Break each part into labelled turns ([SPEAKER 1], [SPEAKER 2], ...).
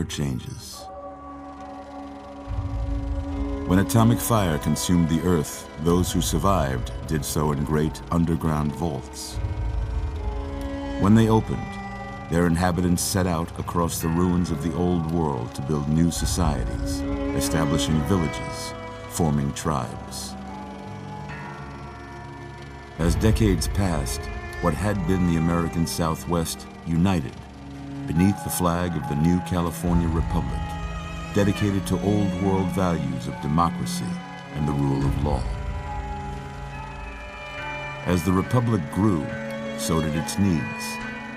[SPEAKER 1] changes. When atomic fire consumed the Earth, those who survived did so in great underground vaults. When they opened, their inhabitants set out across the ruins of the old world to build new societies, establishing villages, forming tribes. As decades passed, what had been the American Southwest united beneath the flag of the new California Republic, dedicated to old world values of democracy and the rule of law. As the Republic grew, so did its needs.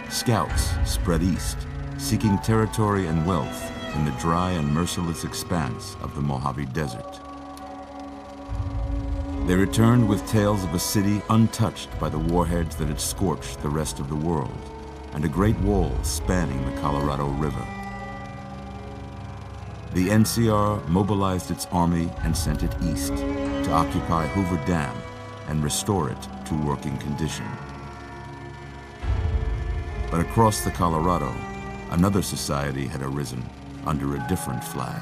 [SPEAKER 1] Scouts spread east, seeking territory and wealth in the dry and merciless expanse of the Mojave Desert. They returned with tales of a city untouched by the warheads that had scorched the rest of the world, and a great wall spanning the Colorado River. The NCR mobilized its army and sent it east to occupy Hoover Dam and restore it to working condition. But across the Colorado, another society had arisen under a different flag.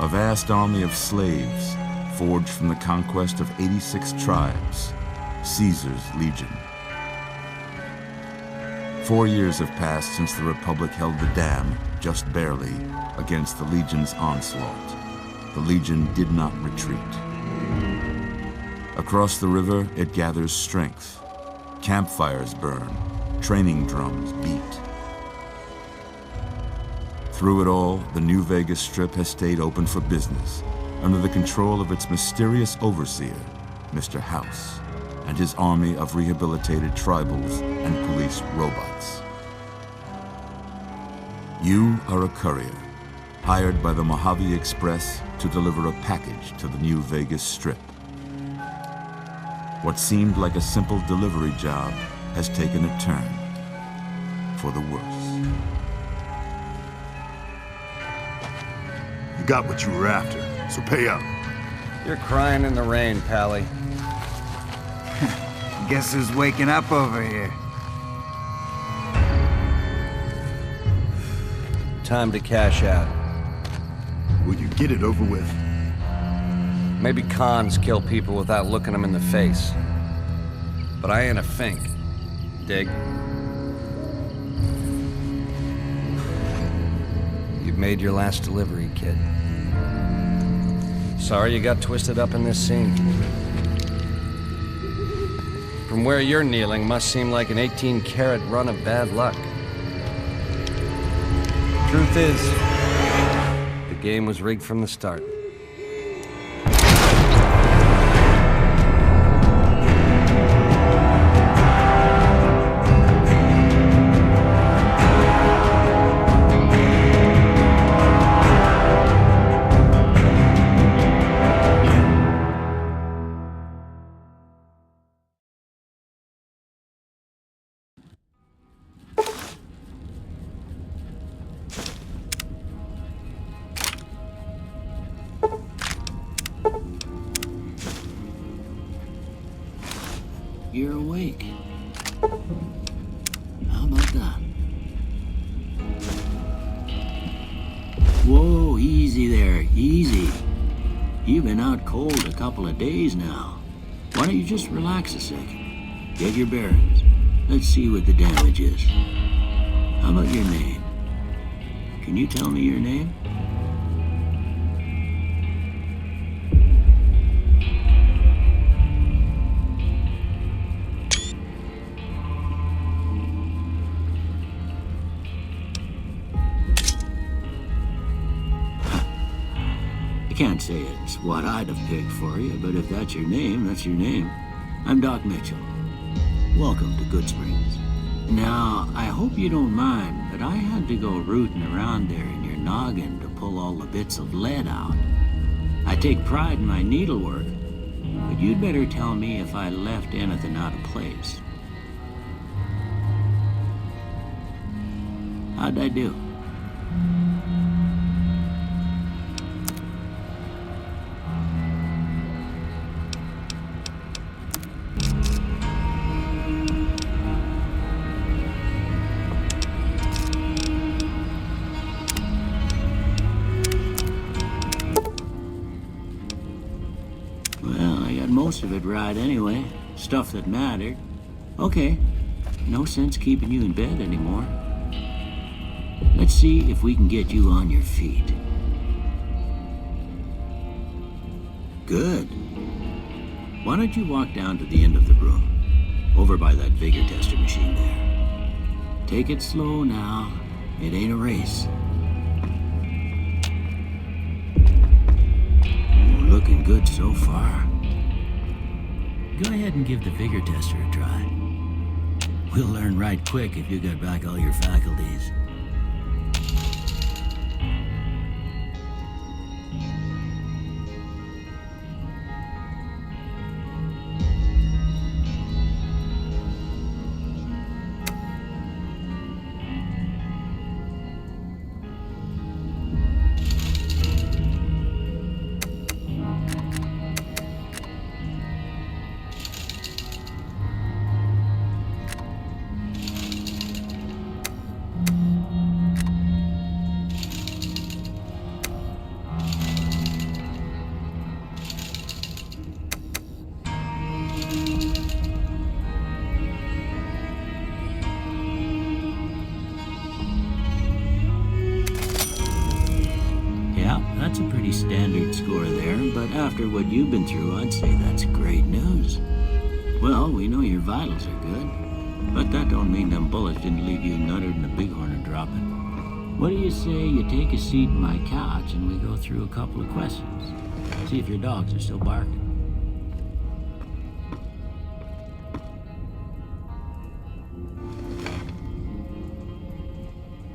[SPEAKER 1] A vast army of slaves forged from the conquest of 86 tribes, Caesar's Legion. 4 years have passed since the Republic held the dam, just barely, against the Legion's onslaught. The Legion did not retreat. Across the river, it gathers strength. Campfires burn, training drums beat. Through it all, the New Vegas Strip has stayed open for business, under the control of its mysterious overseer, Mr. House, and his army of rehabilitated tribals and police robots. You are a courier, hired by the Mojave Express to deliver a package to the New Vegas Strip. What seemed like a simple delivery job has taken a turn for the worse.
[SPEAKER 2] You got what you were after, so pay up.
[SPEAKER 3] You're crying in the rain, Pally.
[SPEAKER 4] Guess who's waking up over here?
[SPEAKER 3] Time to cash out.
[SPEAKER 2] Will you get it over with?
[SPEAKER 3] Maybe cons kill people without looking them in the face. But I ain't a fink. Dig? You've made your last delivery, kid. Sorry you got twisted up in this scene. From where you're kneeling must seem like an 18-carat run of bad luck. Truth is, the game was rigged from the start.
[SPEAKER 5] You're awake. How about that? Whoa, easy there, easy. You've been out cold a couple of days now. Why don't you just relax a second? Get your bearings. Let's see what the damage is. How about your name? Can you tell me your name? I can't say it's what I'd have picked for you, but if that's your name, that's your name. I'm Doc Mitchell. Welcome to Goodsprings. Now, I hope you don't mind, but I had to go rooting around there in your noggin to pull all the bits of lead out. I take pride in my needlework, but you'd better tell me if I left anything out of place. How'd I do? most of it right anyway. Stuff that mattered. Okay, no sense keeping you in bed anymore. Let's see if we can get you on your feet. Good. Why don't you walk down to the end of the room, over by that vigor tester machine there. Take it slow now. It ain't a race. Ooh, looking good so far. Go ahead and give the vigor tester a try. We'll learn right quick if you got back all your faculties. That's a pretty standard score there, but after what you've been through, I'd say that's great news. Well, we know your vitals are good, but that don't mean them bullets didn't leave you nuttered and a bighorn are dropping. What do you say you take a seat in my couch and we go through a couple of questions? See if your dogs are still barking.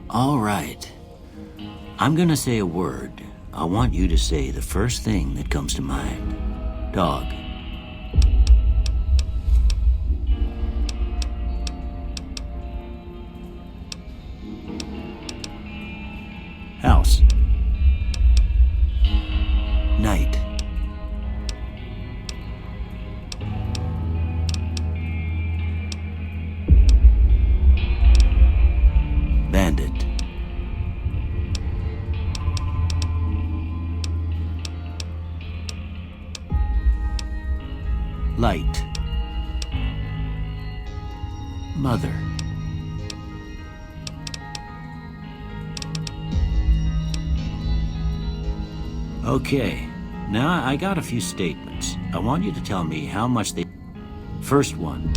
[SPEAKER 5] All right. I'm gonna say a word. I want you to say the first thing that comes to mind. Dog. House. Night. Bandit. Light. Mother. Okay, now I got a few statements. I want you to tell me how much they... First one.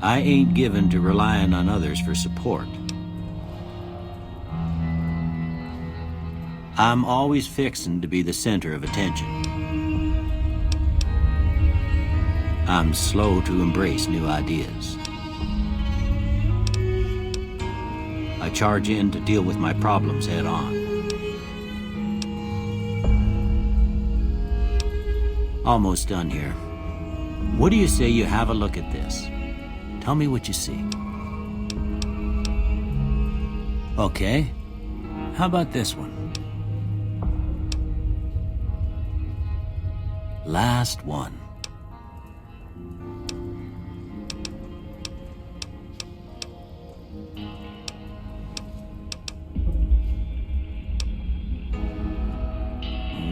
[SPEAKER 5] I ain't given to relying on others for support. I'm always fixin' to be the center of attention. I'm slow to embrace new ideas. I charge in to deal with my problems head on. Almost done here. What do you say you have a look at this? Tell me what you see. Okay. How about this one? Last one.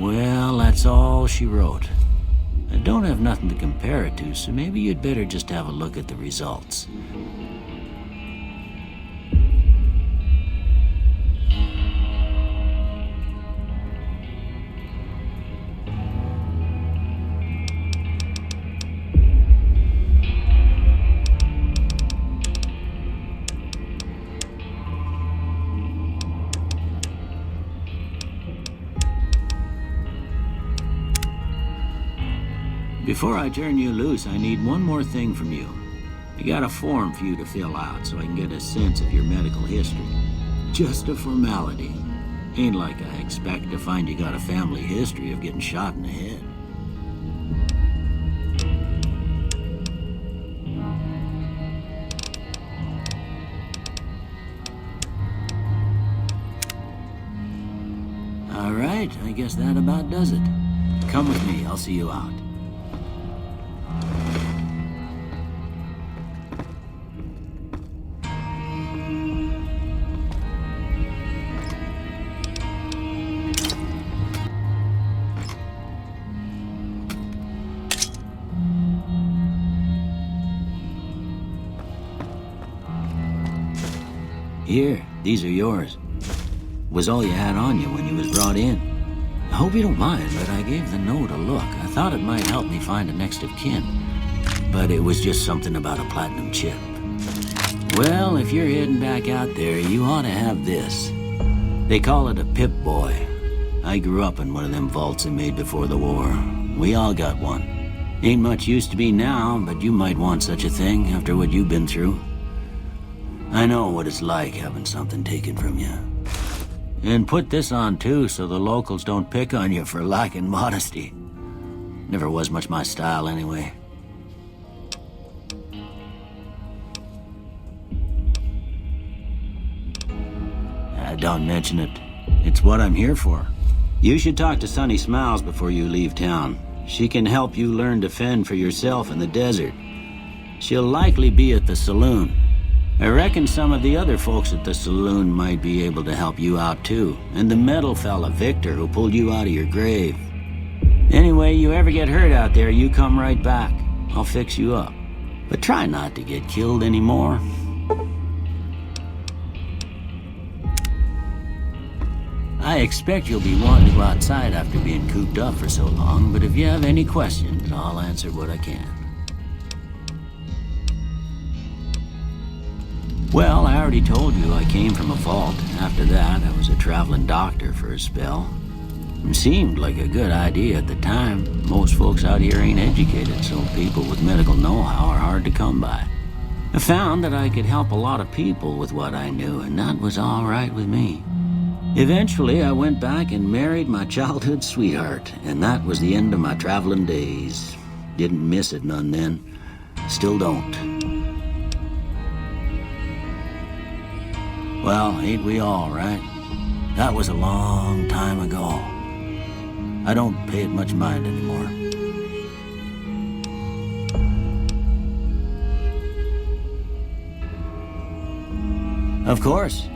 [SPEAKER 5] Well, that's all she wrote. I don't have nothing to compare it to, so maybe you'd better just have a look at the results. Before I turn you loose, I need one more thing from you. I got a form for you to fill out so I can get a sense of your medical history. Just a formality. Ain't like I expect to find you got a family history of getting shot in the head. All right, I guess that about does it. Come with me, I'll see you out. Here, these are yours. Was all you had on you when you was brought in. I hope you don't mind, but I gave the note a look. I thought it might help me find a next of kin. But it was just something about a platinum chip. Well, if you're heading back out there, you ought to have this. They call it a Pip-Boy. I grew up in one of them vaults they made before the war. We all got one. Ain't much use to be now, but you might want such a thing after what you've been through. I know what it's like having something taken from you. And put this on too, so the locals don't pick on you for lacking modesty. Never was much my style anyway. Don't mention it. It's what I'm here for. You should talk to Sunny Smiles before you leave town. She can help you learn to fend for yourself in the desert. She'll likely be at the saloon. I reckon some of the other folks at the saloon might be able to help you out too. And the metal fella, Victor, who pulled you out of your grave. Anyway, you ever get hurt out there, you come right back. I'll fix you up. But try not to get killed anymore. I expect you'll be wanting to go outside after being cooped up for so long, but if you have any questions, I'll answer what I can. Well, I already told you I came from a vault. After that, I was a traveling doctor for a spell. It seemed like a good idea at the time. Most folks out here ain't educated, so people with medical know-how are hard to come by. I found that I could help a lot of people with what I knew, and that was all right with me. Eventually, I went back and married my childhood sweetheart, and that was the end of my traveling days. Didn't miss it none then. Still don't. Well, ain't we all, right? That was a long time ago. I don't pay it much mind anymore. Of course.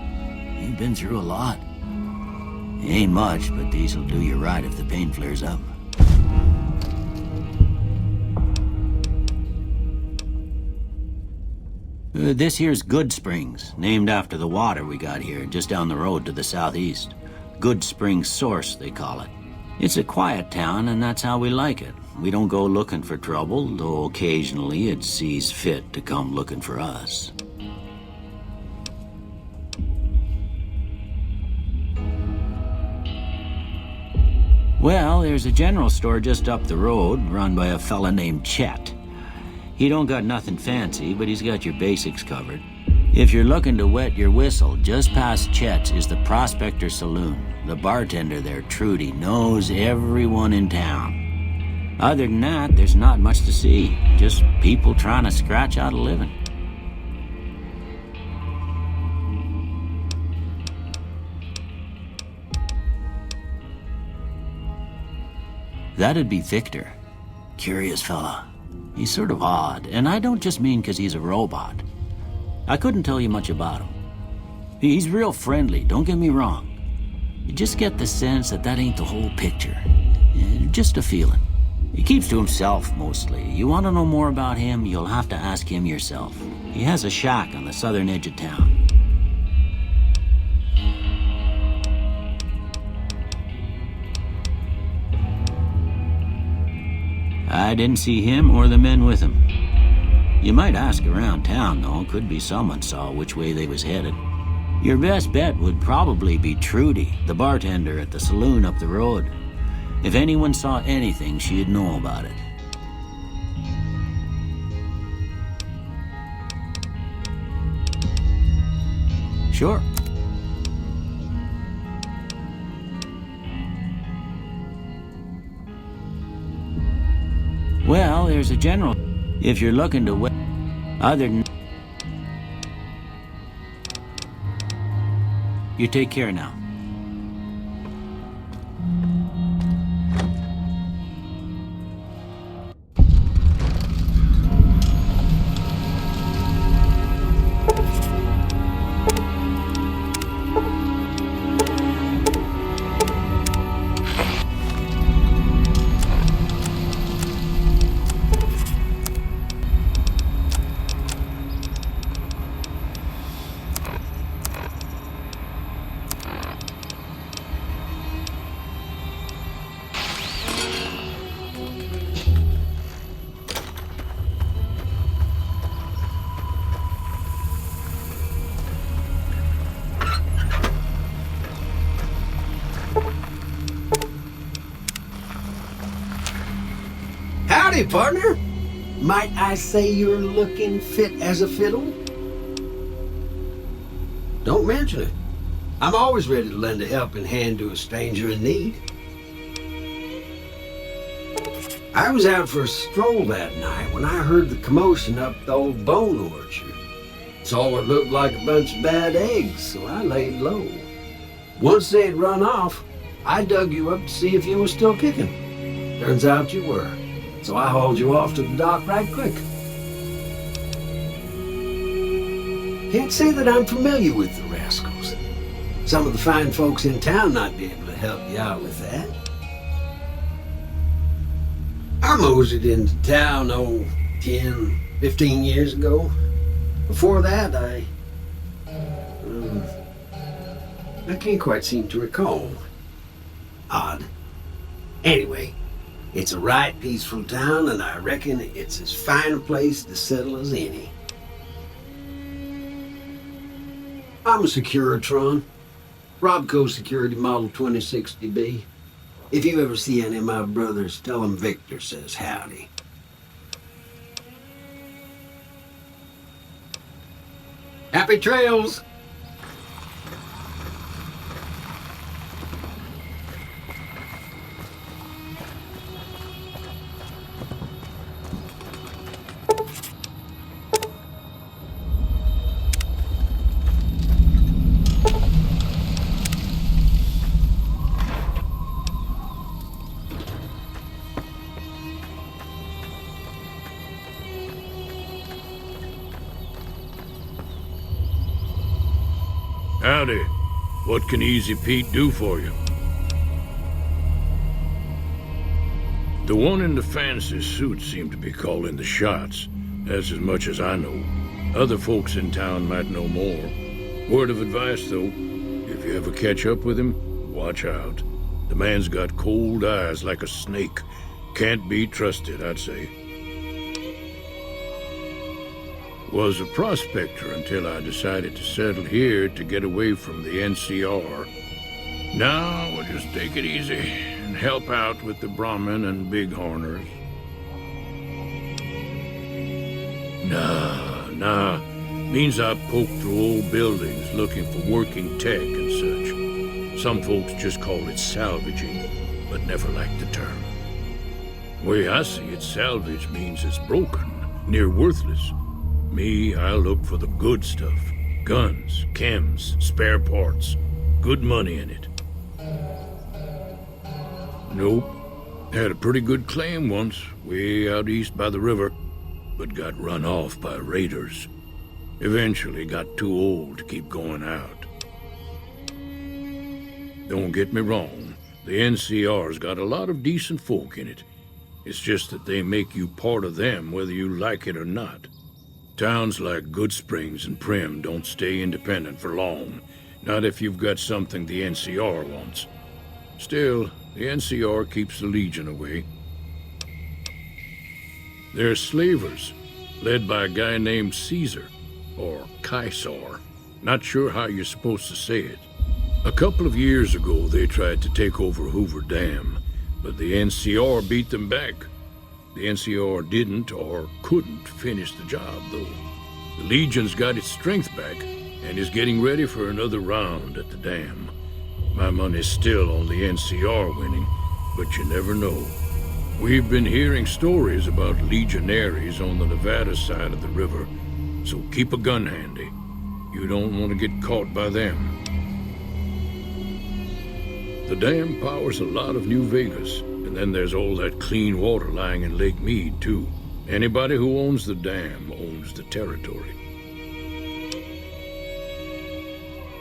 [SPEAKER 5] You've been through a lot. Ain't much, but these'll do you right if the pain flares up. This here's Good Springs, named after the water we got here, just down the road to the southeast. Good Springs Source, they call it. It's a quiet town, and that's how we like it. We don't go looking for trouble, though occasionally it sees fit to come looking for us. Well, there's a general store just up the road, run by a fella named Chet. He don't got nothing fancy, but he's got your basics covered. If you're looking to wet your whistle, just past Chet's is the Prospector Saloon. The bartender there, Trudy, knows everyone in town. Other than that, there's not much to see. Just people trying to scratch out a living. That'd be Victor. Curious fella. He's sort of odd, and I don't just mean 'cause he's a robot. I couldn't tell you much about him. He's real friendly, don't get me wrong. You just get the sense that that ain't the whole picture. Just a feeling. He keeps to himself, mostly. You want to know more about him, you'll have to ask him yourself. He has a shack on the southern edge of town. I didn't see him or the men with him. You might ask around town, though. Could be someone saw which way they was headed. Your best bet would probably be Trudy, the bartender at the saloon up the road. If anyone saw anything, she'd know about it. Sure. Well, there's a general. If you're looking to other than... You take care now.
[SPEAKER 6] Howdy, partner. Might I say you're looking fit as a fiddle? Don't mention it. I'm always ready to lend a helping hand to a stranger in need. I was out for a stroll that night when I heard the commotion up the old bone orchard. Saw what looked like a bunch of bad eggs, so I laid low. Once they'd run off, I dug you up to see if you were still kicking. Turns out you were, so I hauled you off to the dock right quick. Can't say that I'm familiar with the rascals. Some of the fine folks in town might be able to help you out with that. I moseyed into town, 10, 15 years ago. Before that, I can't quite seem to recall. Odd. Anyway, it's a right peaceful town, and I reckon it's as fine a place to settle as any. I'm a Securitron. Robco Security Model 2060B. If you ever see any of my brothers, tell them Victor says howdy. Happy trails!
[SPEAKER 7] Howdy. What can Easy Pete do for you? The one in the fancy suit seemed to be calling the shots. That's as much as I know. Other folks in town might know more. Word of advice, though, if you ever catch up with him, watch out. The man's got cold eyes like a snake. Can't be trusted, I'd say. Was a prospector until I decided to settle here to get away from the NCR. Now we'll just take it easy and help out with the Brahmin and Bighorners. Nah. Means I poke through old buildings looking for working tech and such. Some folks just call it salvaging, but never liked the term. Way I see it, salvage means it's broken, near worthless. Me, I look for the good stuff. Guns, chems, spare parts. Good money in it. Nope. Had a pretty good claim once, way out east by the river, but got run off by raiders. Eventually got too old to keep going out. Don't get me wrong, the NCR's got a lot of decent folk in it. It's just that they make you part of them whether you like it or not. Towns like Goodsprings and Primm don't stay independent for long, not if you've got something the NCR wants. Still, the NCR keeps the Legion away. They're slavers, led by a guy named Caesar, or Caesar. Not sure how you're supposed to say it. A couple of years ago, they tried to take over Hoover Dam, but the NCR beat them back. The NCR didn't or couldn't finish the job, though. The Legion's got its strength back and is getting ready for another round at the dam. My money's still on the NCR winning, but you never know. We've been hearing stories about legionaries on the Nevada side of the river, so keep a gun handy. You don't want to get caught by them. The dam powers a lot of New Vegas, and then there's all that clean water lying in Lake Mead, too. Anybody who owns the dam owns the territory.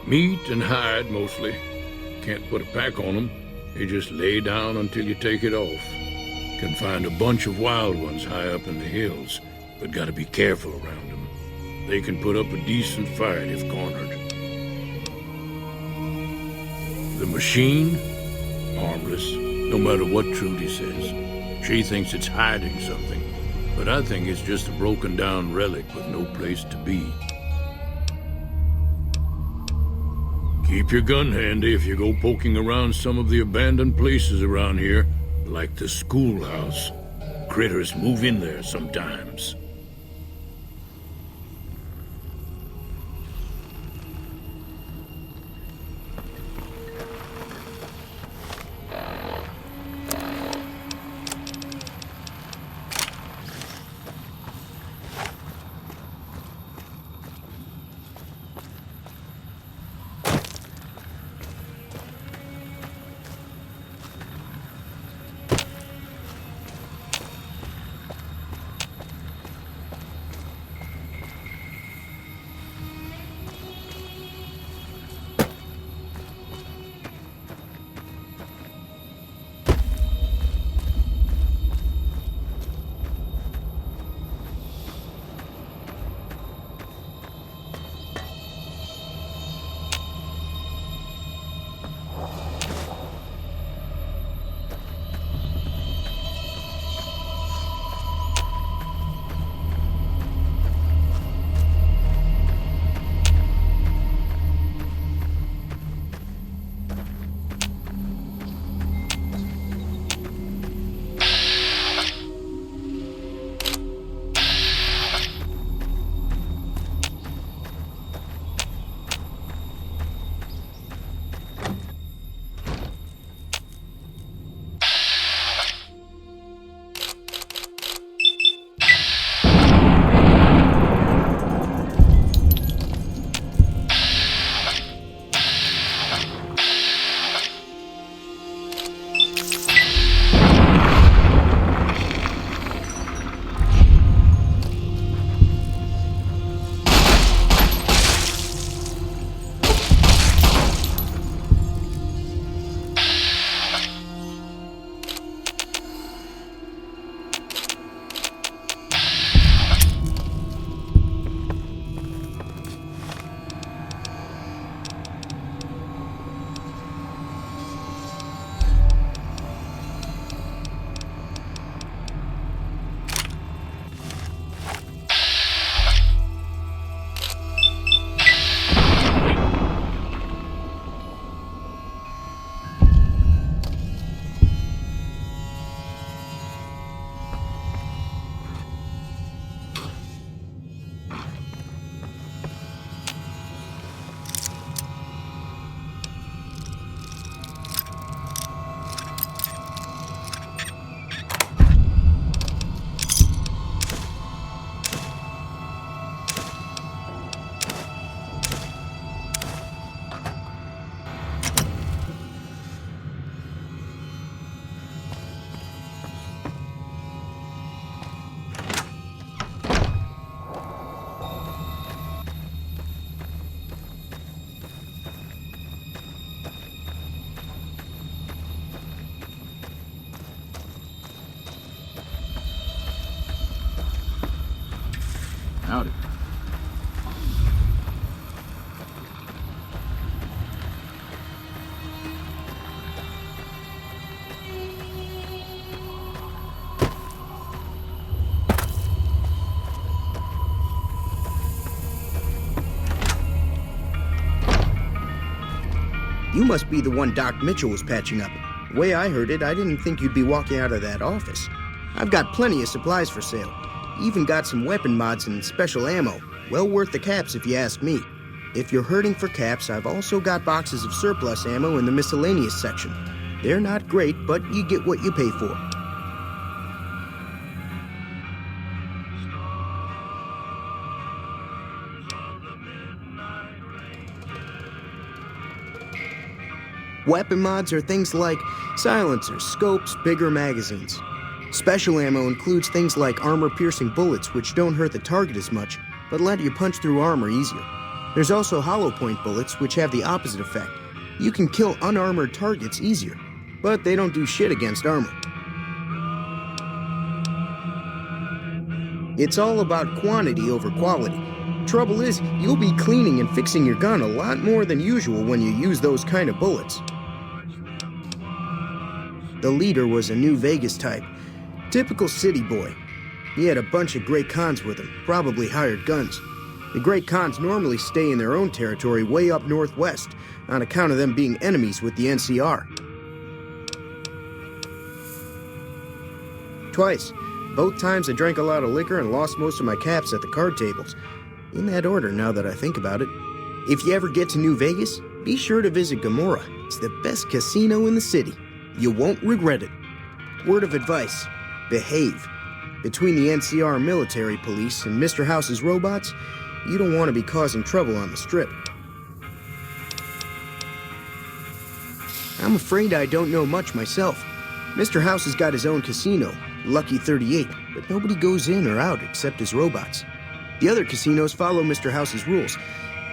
[SPEAKER 7] Meat and hide, mostly. Can't put a pack on them. They just lay down until you take it off. Can find a bunch of wild ones high up in the hills, but gotta be careful around them. They can put up a decent fight if cornered. The machine? Harmless, no matter what Trudy says. She thinks it's hiding something, but I think it's just a broken down relic with no place to be. Keep your gun handy if you go poking around some of the abandoned places around here, like the schoolhouse. critters move in there sometimes.
[SPEAKER 1] Howdy.
[SPEAKER 8] You must be the one Doc Mitchell was patching up. The way I heard it, I didn't think you'd be walking out of that office. I've got plenty of supplies for sale. Even got some weapon mods and special ammo. Well worth the caps if you ask me. If you're hurting for caps, I've also got boxes of surplus ammo in the miscellaneous section. They're not great, but you get what you pay for. Weapon mods are things like silencers, scopes, bigger magazines. Special ammo includes things like armor-piercing bullets, which don't hurt the target as much, but let you punch through armor easier. There's also hollow point bullets, which have the opposite effect. You can kill unarmored targets easier, but they don't do shit against armor. It's all about quantity over quality. Trouble is, you'll be cleaning and fixing your gun a lot more than usual when you use those kind of bullets. The leader was a New Vegas type. Typical city boy. He had a bunch of Great Khans with him, probably hired guns. The Great Khans normally stay in their own territory way up northwest, on account of them being enemies with the NCR. Twice, Both times I drank a lot of liquor and lost most of my caps at the card tables. In that order, now that I think about it. If you ever get to New Vegas, be sure to visit Gamora. It's the best casino in the city. You won't regret it. Word of advice, behave. Between the NCR military police and Mr. House's robots, you don't want to be causing trouble on the Strip. I'm afraid I don't know much myself. Mr. House has got his own casino, Lucky 38, but nobody goes in or out except his robots. The other casinos follow Mr. House's rules,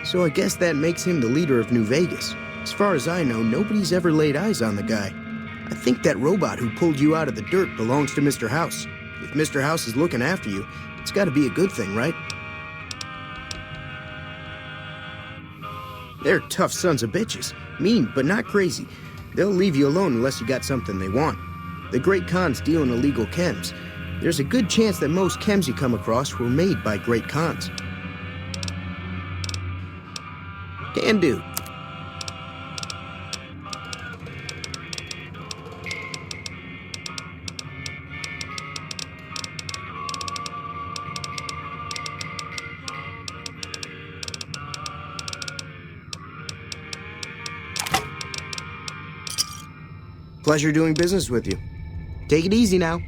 [SPEAKER 8] so I guess that makes him the leader of New Vegas. As far as I know, nobody's ever laid eyes on the guy. I think that robot who pulled you out of the dirt belongs to Mr. House. If Mr. House is looking after you, it's gotta be a good thing, right? They're tough sons of bitches. Mean, but not crazy. They'll leave you alone unless you got something they want. The Great Khans deal in illegal chems. There's a good chance that most chems you come across were made by Great Khans. Can do. Pleasure doing business with you. Take it easy now.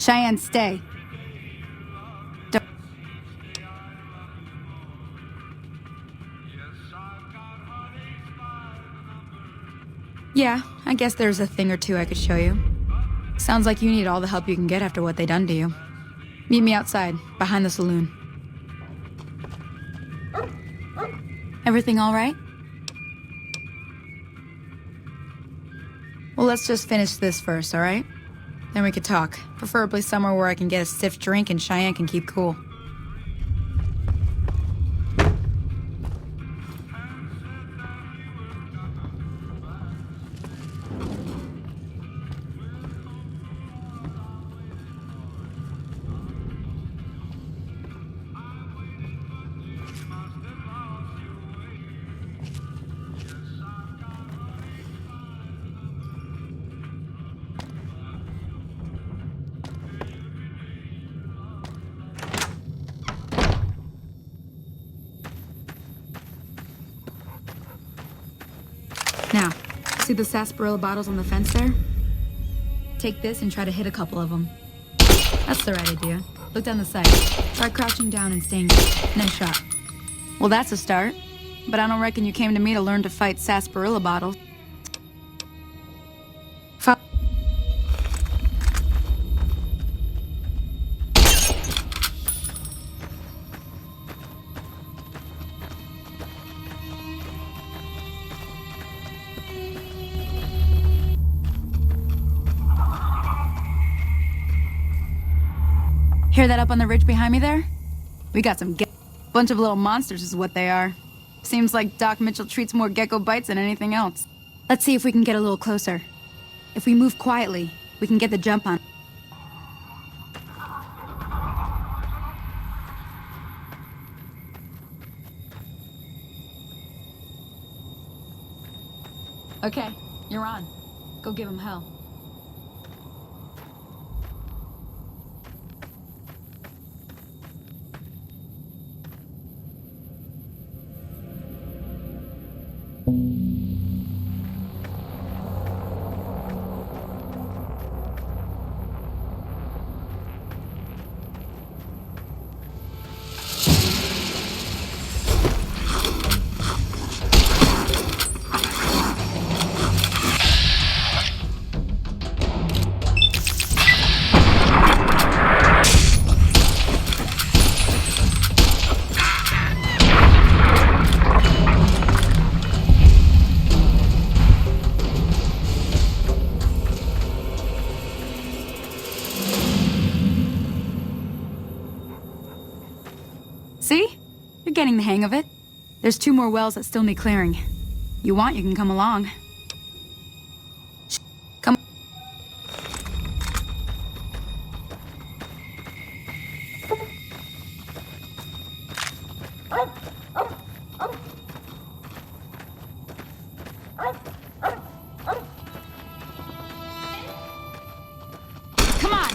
[SPEAKER 9] Cheyenne, stay. Don't. Yeah, I guess there's a thing or two I could show you. Sounds like you need all the help you can get after what they done to you. Meet me outside, behind the saloon. Everything all right? Well, let's just finish this first, all right? Then we could talk. Preferably somewhere where I can get a stiff drink and Cheyenne can keep cool. Now, see the sarsaparilla bottles on the fence there? Take this and try to hit a couple of them. That's the right idea. Look down the sight. Try crouching down and staying good. Nice shot. Well, that's a start. But I don't reckon you came to me to learn to fight sarsaparilla bottles. Hear that up on the ridge behind me there? We got some bunch of little monsters is what they are. Seems like Doc Mitchell treats more gecko bites than anything else. Let's see if we can get a little closer. If we move quietly, we can get the jump on. Okay, you're on. Go give him hell. See? You're getting the hang of it. There's 2 more wells that still need clearing. You want, you can come along. Come. Come on!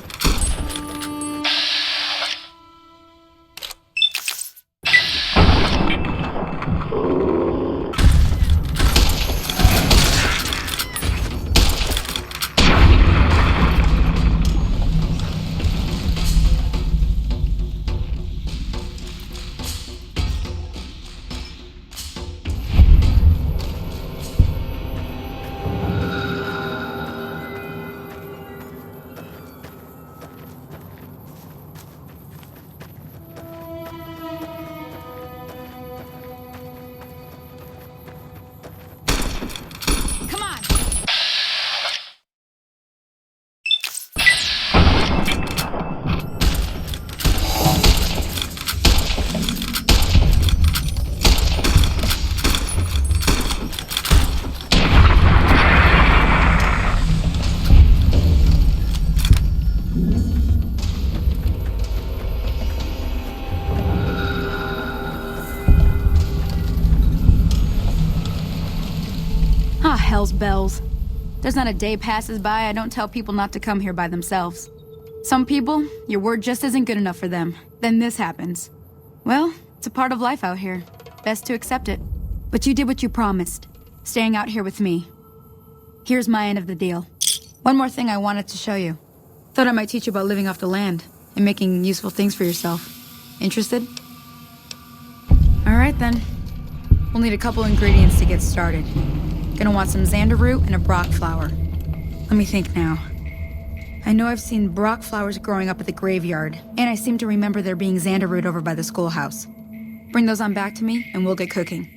[SPEAKER 9] Come on! Ah, hell's bells. There's not a day passes by I don't tell people not to come here by themselves. Some people, your word just isn't good enough for them. Then this happens. Well, it's a part of life out here. Best to accept it. But you did what you promised, staying out here with me. Here's my end of the deal. One more thing I wanted to show you. Thought I might teach you about living off the land and making useful things for yourself. Interested? All right then. We'll need a couple ingredients to get started. Gonna want some xander root and a brock flower. Let me think now. I know I've seen brock flowers growing up at the graveyard, and I seem to remember there being xander root over by the schoolhouse. Bring those on back to me, and we'll get cooking.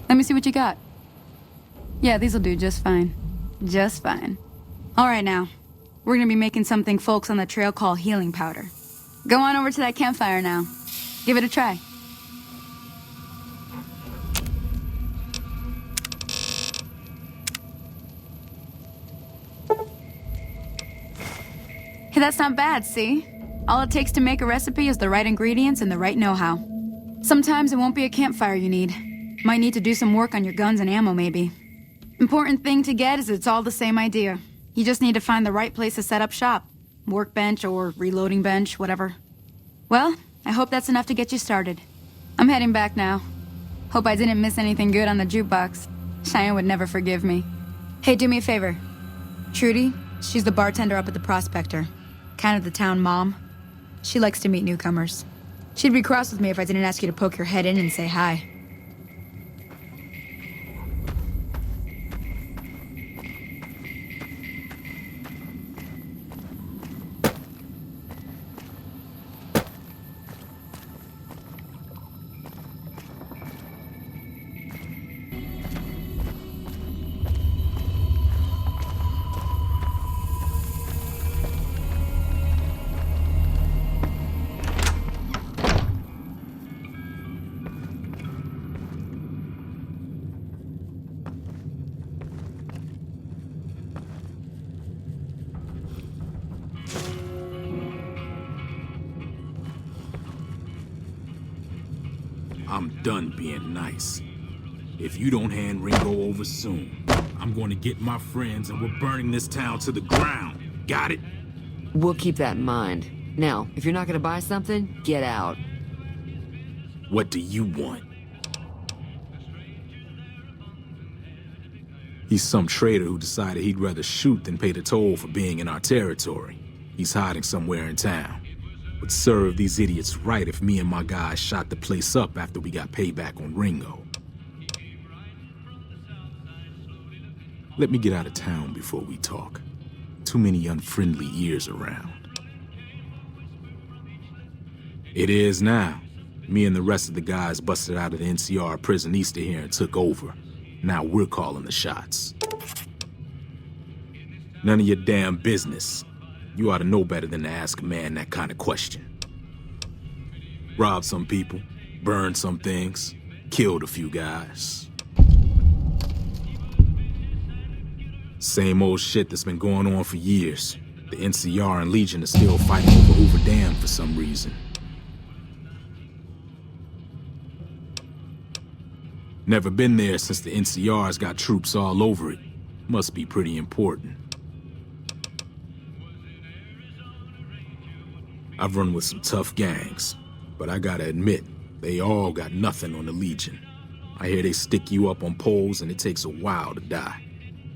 [SPEAKER 9] Let me see what you got. Yeah, these'll do just fine. Just fine. All right, now. We're gonna be making something folks on the trail call healing powder. Go on over to that campfire now. Give it a try. Hey, that's not bad, see? All it takes to make a recipe is the right ingredients and the right know-how. Sometimes it won't be a campfire you need. Might need to do some work on your guns and ammo, maybe. Important thing to get is it's all the same idea. You just need to find the right place to set up shop. Workbench or reloading bench, whatever. Well, I hope that's enough to get you started. I'm heading back now. Hope I didn't miss anything good on the jukebox. Cheyenne would never forgive me. Hey, do me a favor. Trudy, she's the bartender up at the Prospector. Kind of the town mom. She likes to meet newcomers. She'd be cross with me if I didn't ask you to poke your head in and say hi.
[SPEAKER 10] I'm done being nice. If you don't hand Ringo over soon, I'm going to get my friends and we're burning this town to the ground. Got it?
[SPEAKER 11] We'll keep that in mind. Now, if you're not gonna buy something, get out.
[SPEAKER 10] What do you want? He's some traitor who decided he'd rather shoot than pay the toll for being in our territory. He's hiding somewhere in town. Would serve these idiots right if me and my guys shot the place up after we got payback on Ringo. Let me get out of town before we talk. Too many unfriendly ears around. It is now. Me and the rest of the guys busted out of the NCR prison east of here and took over. Now we're calling the shots. None of your damn business. You ought to know better than to ask a man that kind of question. Robbed some people, burned some things, killed a few guys. Same old shit that's been going on for years. The NCR and Legion are still fighting over Hoover Dam for some reason. Never been there since the NCR's got troops all over it. Must be pretty important. I've run with some tough gangs, but I gotta admit, they all got nothing on the Legion. I hear they stick you up on poles and it takes a while to die.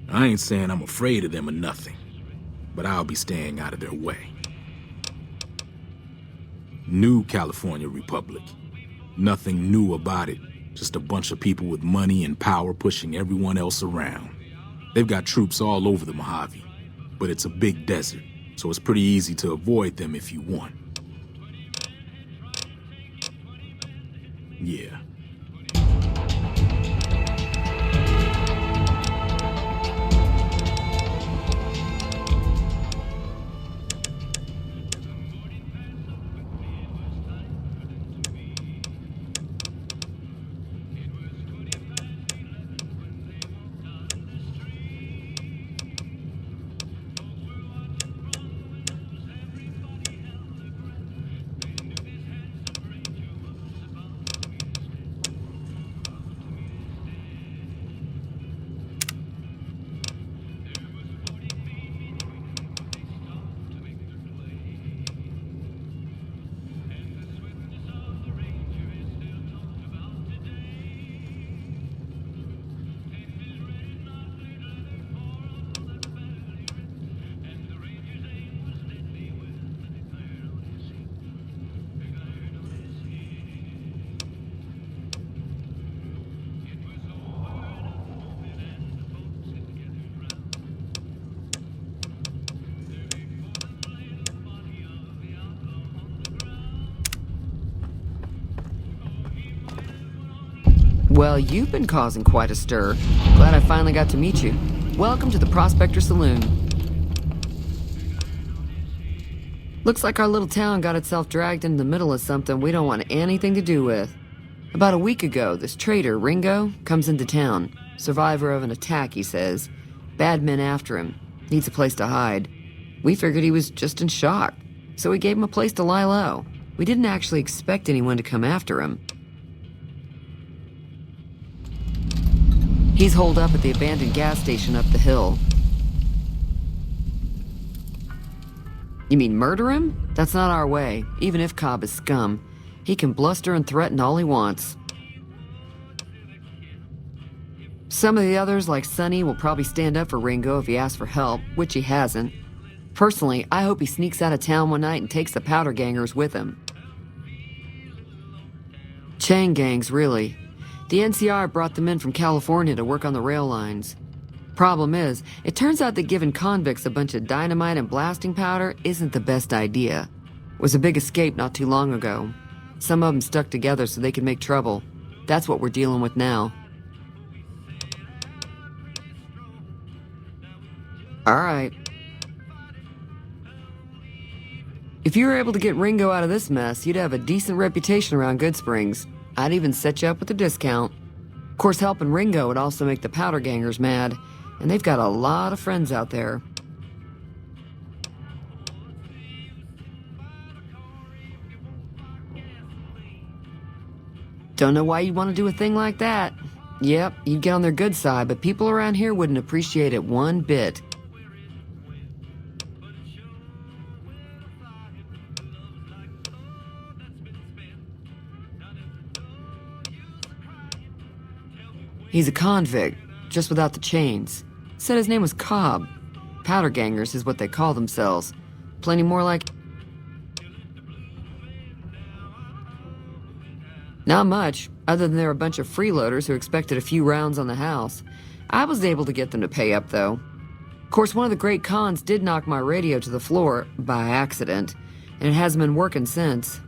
[SPEAKER 10] I ain't saying I'm afraid of them or nothing, but I'll be staying out of their way. New California Republic. Nothing new about it. Just a bunch of people with money and power pushing everyone else around. They've got troops all over the Mojave, but it's a big desert, so it's pretty easy to avoid them if you want. Yeah.
[SPEAKER 11] Well, you've been causing quite a stir. Glad I finally got to meet you. Welcome to the Prospector Saloon. Looks like our little town got itself dragged into the middle of something we don't want anything to do with. About a week ago, this traitor, Ringo, comes into town. Survivor of an attack, he says. Bad men after him. Needs a place to hide. We figured he was just in shock, so we gave him a place to lie low. We didn't actually expect anyone to come after him. He's holed up at the abandoned gas station up the hill. You mean murder him? That's not our way, even if Cobb is scum. He can bluster and threaten all he wants. Some of the others, like Sonny, will probably stand up for Ringo if he asks for help, which he hasn't. Personally, I hope he sneaks out of town one night and takes the powder gangers with him. Chain gangs, really. The NCR brought them in from California to work on the rail lines. Problem is, it turns out that giving convicts a bunch of dynamite and blasting powder isn't the best idea. It was a big escape not too long ago. Some of them stuck together so they could make trouble. That's what we're dealing with now. All right. If you were able to get Ringo out of this mess, you'd have a decent reputation around Goodsprings. I'd even set you up with a discount. Of course, helping Ringo would also make the powder gangers mad, and they've got a lot of friends out there. Don't know why you'd want to do a thing like that. Yep, you'd get on their good side, but people around here wouldn't appreciate it one bit. He's a convict, just without the chains. Said his name was Cobb. Powder gangers is what they call themselves. Plenty more like... Not much, other than they're a bunch of freeloaders who expected a few rounds on the house. I was able to get them to pay up, though. Of course, one of the great cons did knock my radio to the floor, by accident, and it hasn't been working since.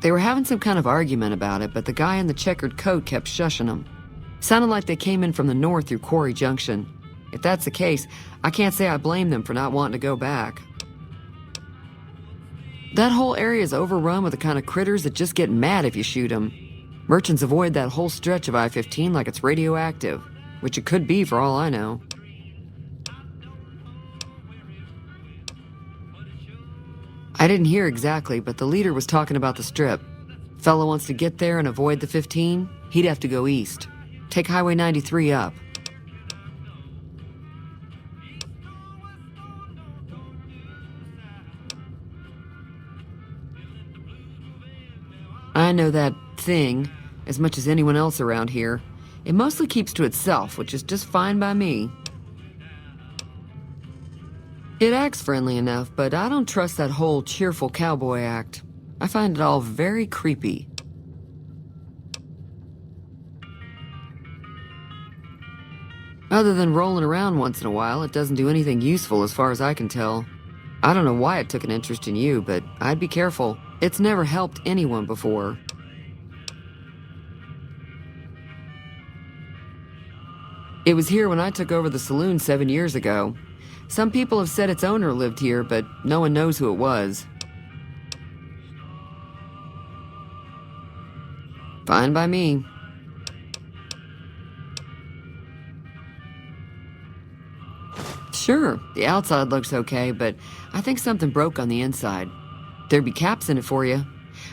[SPEAKER 11] They were having some kind of argument about it, but the guy in the checkered coat kept shushing them. Sounded like they came in from the north through Quarry Junction. If that's the case, I can't say I blame them for not wanting to go back. That whole area is overrun with the kind of critters that just get mad if you shoot them. Merchants avoid that whole stretch of I-15 like it's radioactive, which it could be for all I know. I didn't hear exactly, but the leader was talking about the strip. Fellow wants to get there and avoid the 15, he'd have to go east. Take Highway 93 up. I know that thing as much as anyone else around here. It mostly keeps to itself, which is just fine by me. It acts friendly enough, but I don't trust that whole cheerful cowboy act. I find it all very creepy. Other than rolling around once in a while, it doesn't do anything useful as far as I can tell. I don't know why it took an interest in you, but I'd be careful. It's never helped anyone before. It was here when I took over the saloon 7 years ago. Some people have said its owner lived here, but no one knows who it was. Fine by me. Sure, the outside looks okay, but I think something broke on the inside. There'd be caps in it for you.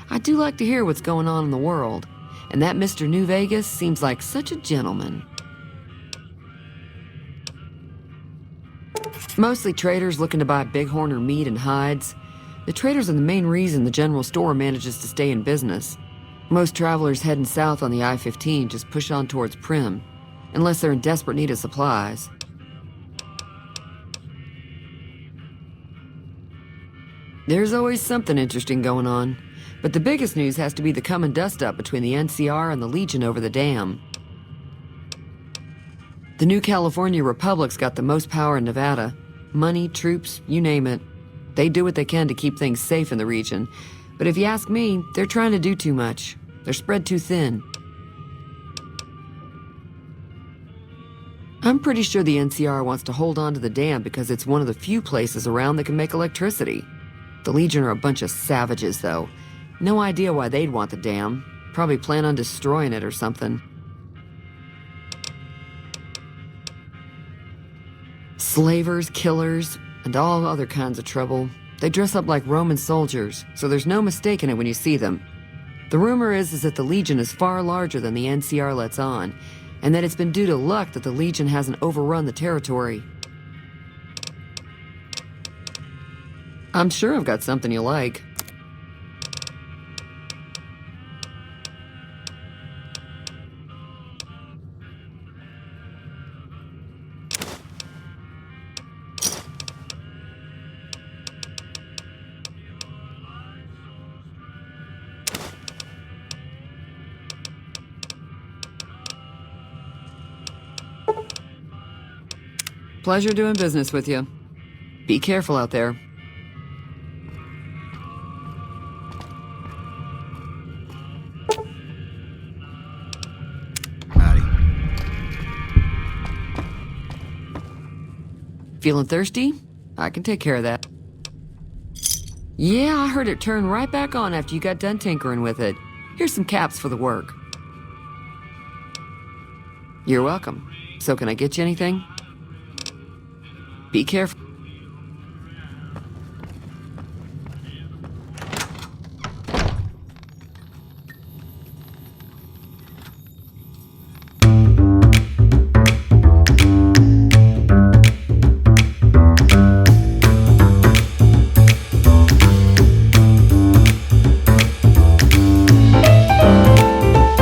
[SPEAKER 11] I do like to hear what's going on in the world, and that Mr. New Vegas seems like such a gentleman. Mostly traders looking to buy bighorn or meat and hides. The traders are the main reason the general store manages to stay in business. Most travelers heading south on the I-15 just push on towards Primm, unless they're in desperate need of supplies. There's always something interesting going on, but the biggest news has to be the come and dust up between the NCR and the Legion over the dam. The new California Republic's got the most power in Nevada. Money, troops, you name it. They do what they can to keep things safe in the region, But if you ask me, they're trying to do too much. They're spread too thin. I'm pretty sure the NCR wants to hold on to the dam because it's one of the few places around that can make electricity. The Legion are a bunch of savages, though. No idea why they'd want the dam. Probably plan on destroying it or something. Slavers, killers, and all other kinds of trouble. They dress up like Roman soldiers, so there's no mistaking it when you see them. The rumor is that the Legion is far larger than the NCR lets on, and that it's been due to luck that the Legion hasn't overrun the territory. I'm sure I've got something you like. Pleasure doing business with you. Be careful out there.
[SPEAKER 8] Howdy.
[SPEAKER 11] Feeling thirsty? I can take care of that. Yeah, I heard it turn right back on after you got done tinkering with it. Here's some caps for the work. You're welcome. So can I get you anything? Be careful.